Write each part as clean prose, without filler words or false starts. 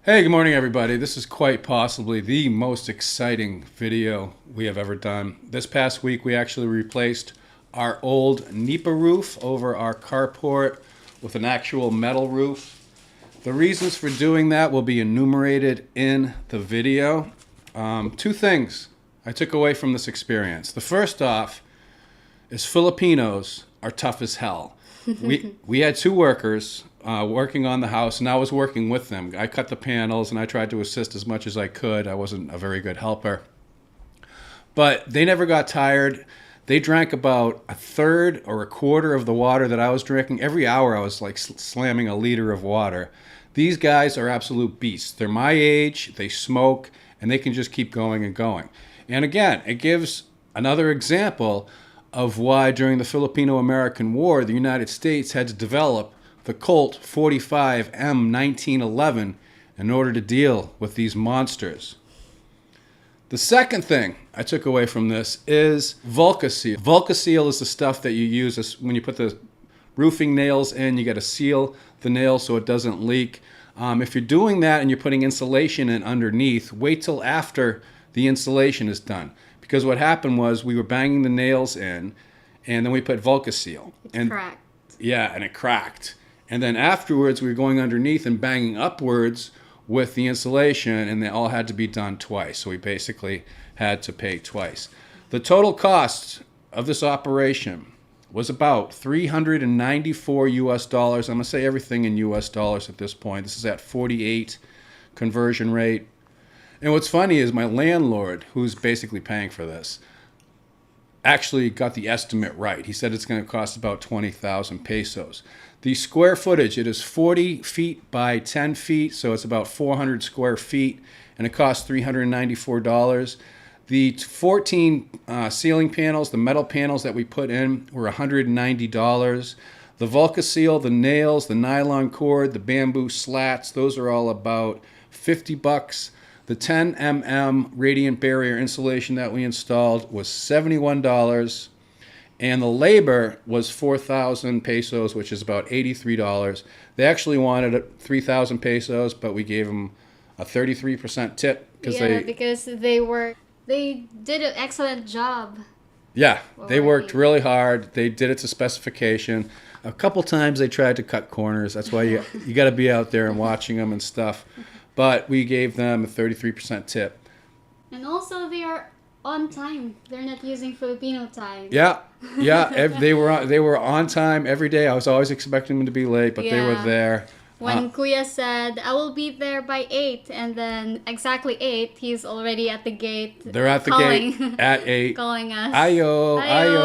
Hey, good morning everybody. This is quite possibly the most exciting video we have ever done. This past week we actually replaced our old nipa roof over our carport with an actual metal roof. The reasons for doing that will be enumerated in the video. Two things I took away from this experience. The first off is Filipinos are tough as hell. We had two workers working on the house, and I was working with them. I cut the panels and I tried to assist as much as I could. I wasn't a very good helper, but they never got tired. They drank about a third or a quarter of the water that I was drinking. Every hour I was like slamming a liter of water. These guys are absolute beasts. They're my age, they smoke, and they can just keep going and going. And again, it gives another example of why during the Filipino-American War, the United States had to develop the Colt 45 M1911 in order to deal with these monsters. The second thing I took away from this is Vulca-Seal. Vulca-Seal is the stuff that you use when you put the roofing nails in. You got to seal the nail so it doesn't leak. If you're doing that and you're putting insulation in underneath, wait till after the insulation is done. Because what happened was we were banging the nails in, and then we put Vulca-Seal. It cracked. Yeah, and it cracked. And then afterwards, we were going underneath and banging upwards with the insulation, and they all had to be done twice. So we basically had to pay twice. The total cost of this operation was about $394 US. I'm going to say everything in US dollars at this point. This is at 48 conversion rate. And what's funny is my landlord, who's basically paying for this, actually got the estimate right. He said it's going to cost about 20,000 pesos. The square footage, it is 40 feet by 10 feet, so it's about 400 square feet, and it costs $394. The 14 ceiling panels, the metal panels that we put in, were $190. The Vulca-Seal, the nails, the nylon cord, the bamboo slats, those are all about $50. The 10 mm radiant barrier insulation that we installed was $71. And the labor was 4,000 pesos, which is about $83. They actually wanted 3,000 pesos, but we gave them a 33% tip. Because they did an excellent job. Yeah, they worked really hard. They did it to specification. A couple times they tried to cut corners. That's why you got to be out there and watching them and stuff. But we gave them a 33% tip. And also they are on time. They're not using Filipino time. Yeah. They were on time every day. I was always expecting them to be late, but they were there. When Kuya said, I will be there by 8, and then exactly 8, he's already at the gate. They're at the gate at 8. Calling us.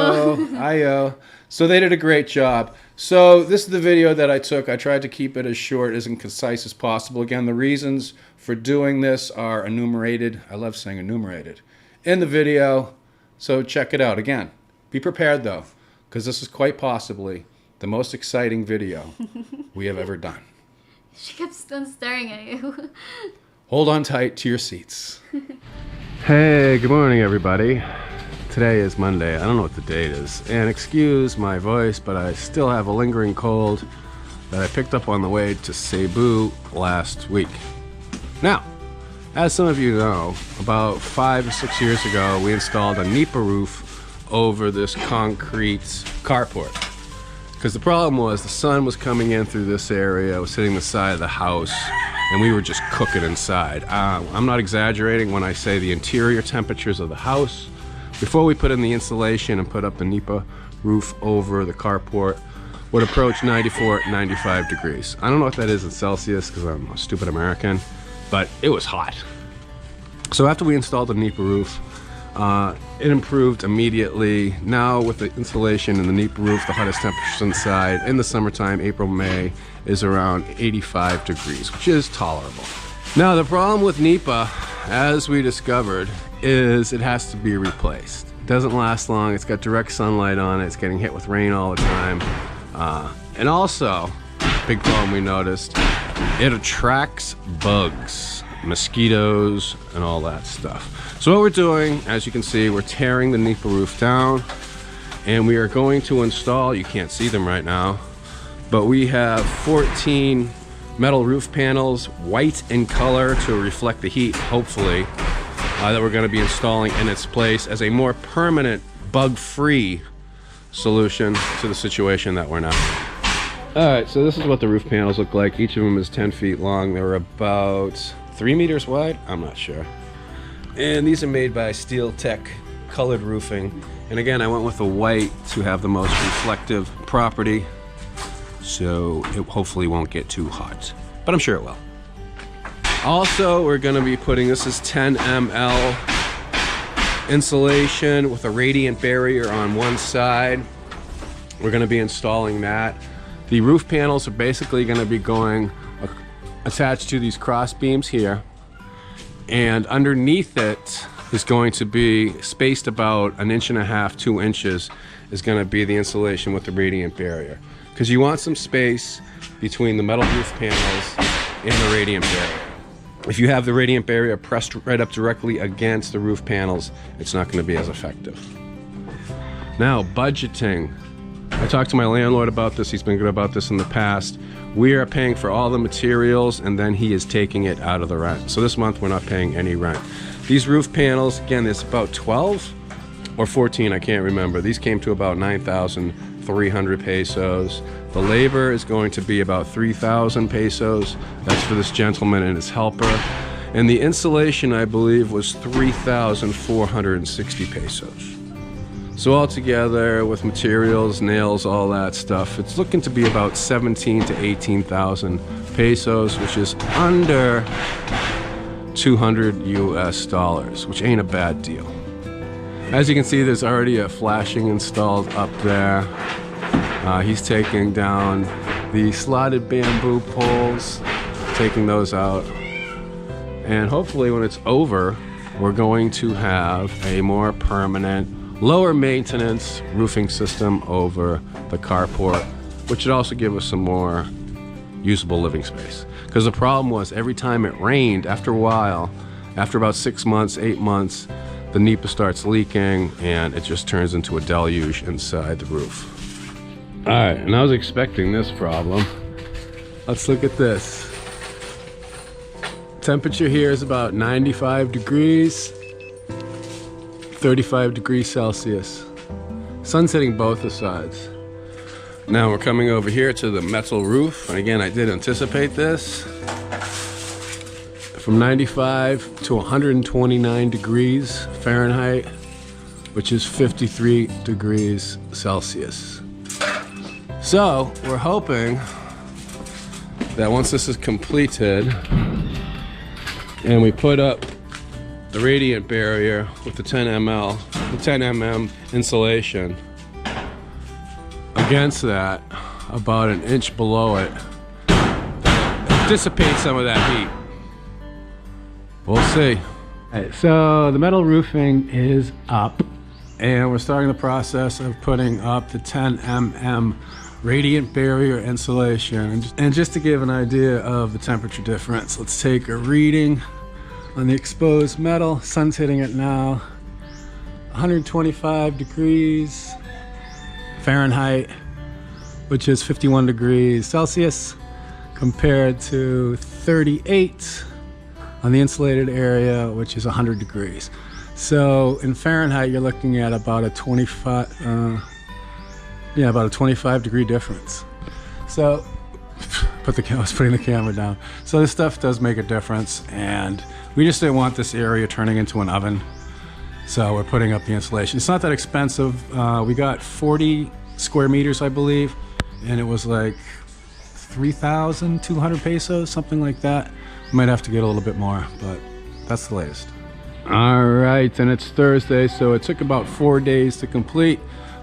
Ayo. So they did a great job. So this is the video that I took. I tried to keep it as short, as concise as possible. Again, the reasons for doing this are enumerated. I love saying enumerated in the video. So check it out. Again, be prepared though, because this is quite possibly the most exciting video we have ever done. She kept on staring at you. Hold on tight to your seats. Hey, good morning everybody. Today is Monday. I don't know what the date is. And excuse my voice, but I still have a lingering cold that I picked up on the way to Cebu last week. Now, as some of you know, about 5 or 6 years ago, we installed a nipa roof over this concrete carport. Because the problem was the sun was coming in through this area, it was hitting the side of the house, and we were just cooking inside. I'm not exaggerating when I say the interior temperatures of the house before we put in the insulation and put up the nipa roof over the carport would approach 94, 95 degrees. I don't know what that is in Celsius because I'm a stupid American, but it was hot. So after we installed the nipa roof, it improved immediately. Now with the insulation and the nipa roof, the hottest temperatures inside in the summertime, April, May, is around 85 degrees, which is tolerable. Now the problem with nipa, as we discovered, is it has to be replaced. It doesn't last long, it's got direct sunlight on it, it's getting hit with rain all the time. And also, big problem we noticed, it attracts bugs, mosquitoes, and all that stuff. So what we're doing, as you can see, we're tearing the nipa roof down, and we are going to install, you can't see them right now, but we have 14 metal roof panels, white in color to reflect the heat, hopefully, that we're going to be installing in its place as a more permanent, bug-free solution to the situation that we're in. Alright, so this is what the roof panels look like. Each of them is 10 feet long. They're about 3 meters wide? I'm not sure. And these are made by Steel Tech Colored Roofing. And again, I went with the white to have the most reflective property, so it hopefully won't get too hot. But I'm sure it will. Also, we're going to be putting, this is 10 ml insulation with a radiant barrier on one side. We're going to be installing that. The roof panels are basically going to be going attached to these cross beams here, and underneath it is going to be spaced about 1.5 to 2 inches is going to be the insulation with the radiant barrier, because you want some space between the metal roof panels and the radiant barrier. If you have the radiant barrier pressed right up directly against the roof panels, it's not going to be as effective. Now, budgeting. I talked to my landlord about this. He's been good about this in the past. We are paying for all the materials, and then he is taking it out of the rent. So this month we're not paying any rent. These roof panels, again, there's about 12 or 14, I can't remember. These came to about 9,300 pesos. The labor is going to be about 3,000 pesos. That's for this gentleman and his helper. And the insulation, I believe, was 3,460 pesos. So altogether, with materials, nails, all that stuff, it's looking to be about 17 to 18,000 pesos, which is under 200 US dollars, which ain't a bad deal. As you can see, there's already a flashing installed up there. He's taking down the slotted bamboo poles, taking those out. And hopefully when it's over, we're going to have a more permanent, lower maintenance roofing system over the carport, which should also give us some more usable living space. Because the problem was every time it rained, after a while, after about 6 months, 8 months, the nipa starts leaking and it just turns into a deluge inside the roof. All right, and I was expecting this problem. Let's look at this. Temperature here is about 95 degrees, 35 degrees Celsius. Sun's hitting both the sides. Now we're coming over here to the metal roof. And again, I did anticipate this. From 95 to 129 degrees Fahrenheit, which is 53 degrees Celsius. So we're hoping that once this is completed and we put up the radiant barrier with the 10 mm insulation against that, about an inch below it, dissipate some of that heat. We'll see. All right, so the metal roofing is up, and we're starting the process of putting up the 10 mm radiant barrier insulation. And just to give an idea of the temperature difference, let's take a reading on the exposed metal. Sun's hitting it now. 125 degrees Fahrenheit, which is 51 degrees Celsius, compared to 38 on the insulated area, which is 100 degrees. So in Fahrenheit, you're looking at about a 25 degree difference. So I was putting the camera down. So this stuff does make a difference, and we just didn't want this area turning into an oven. So we're putting up the insulation. It's not that expensive. We got 40 square meters, I believe, and it was like 3,200 pesos, something like that. Might have to get a little bit more, but that's the latest. All right, and it's Thursday, so it took about 4 days to complete,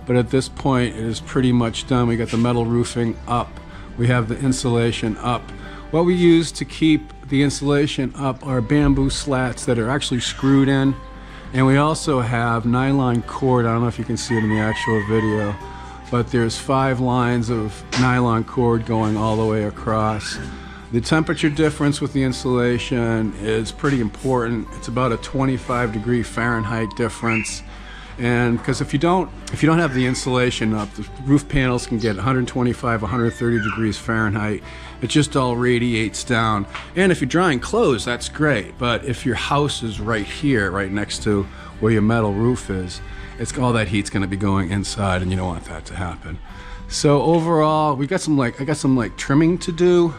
but at this point it is pretty much done. We got the metal roofing up, we have the insulation up. What we use to keep the insulation up are bamboo slats that are actually screwed in, and we also have nylon cord. I don't know if you can see it in the actual video, but there's 5 lines of nylon cord going all the way across. The temperature difference with the insulation is pretty important. It's about a 25 degree Fahrenheit difference. And because if you don't have the insulation up, the roof panels can get 125, 130 degrees Fahrenheit. It just all radiates down. And if you're drying clothes, that's great. But if your house is right here, right next to where your metal roof is, all that heat's going to be going inside, and you don't want that to happen. So overall, I got some trimming to do.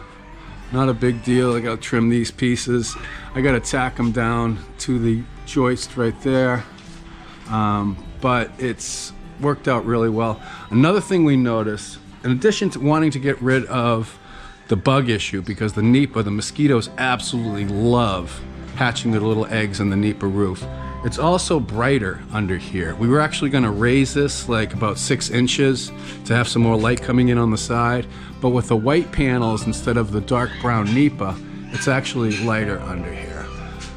Not a big deal. I got to trim these pieces. I got to tack them down to the joist right there. But it's worked out really well. Another thing we noticed, in addition to wanting to get rid of the bug issue, because the nipa, the mosquitoes absolutely love hatching their little eggs in the nipa roof, it's also brighter under here. We were actually going to raise this like about 6 inches to have some more light coming in on the side, but with the white panels instead of the dark brown nipa, it's actually lighter under here.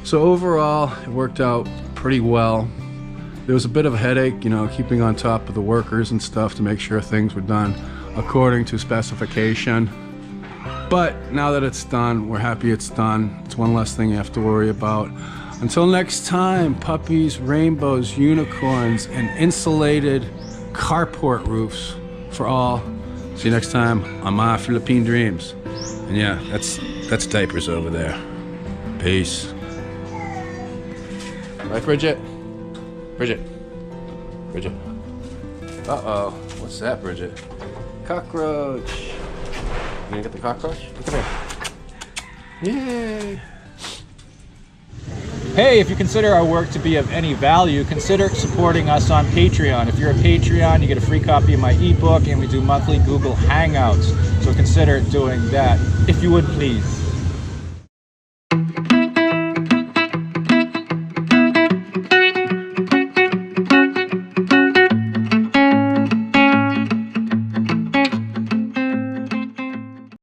So overall, it worked out pretty well. There was a bit of a headache, you know, keeping on top of the workers and stuff to make sure things were done according to specification. But now that it's done, we're happy it's done. It's one less thing you have to worry about. Until next time, puppies, rainbows, unicorns, and insulated carport roofs for all. See you next time on My Philippine Dreams. And yeah, that's diapers over there. Peace. Right, Bridget? Bridget. Uh-oh. What's that, Bridget? Cockroach. You gonna get the cockroach? Come here. Yay. Hey, if you consider our work to be of any value, consider supporting us on Patreon. If you're a Patreon, you get a free copy of my ebook, and we do monthly Google Hangouts. So consider doing that, if you would please.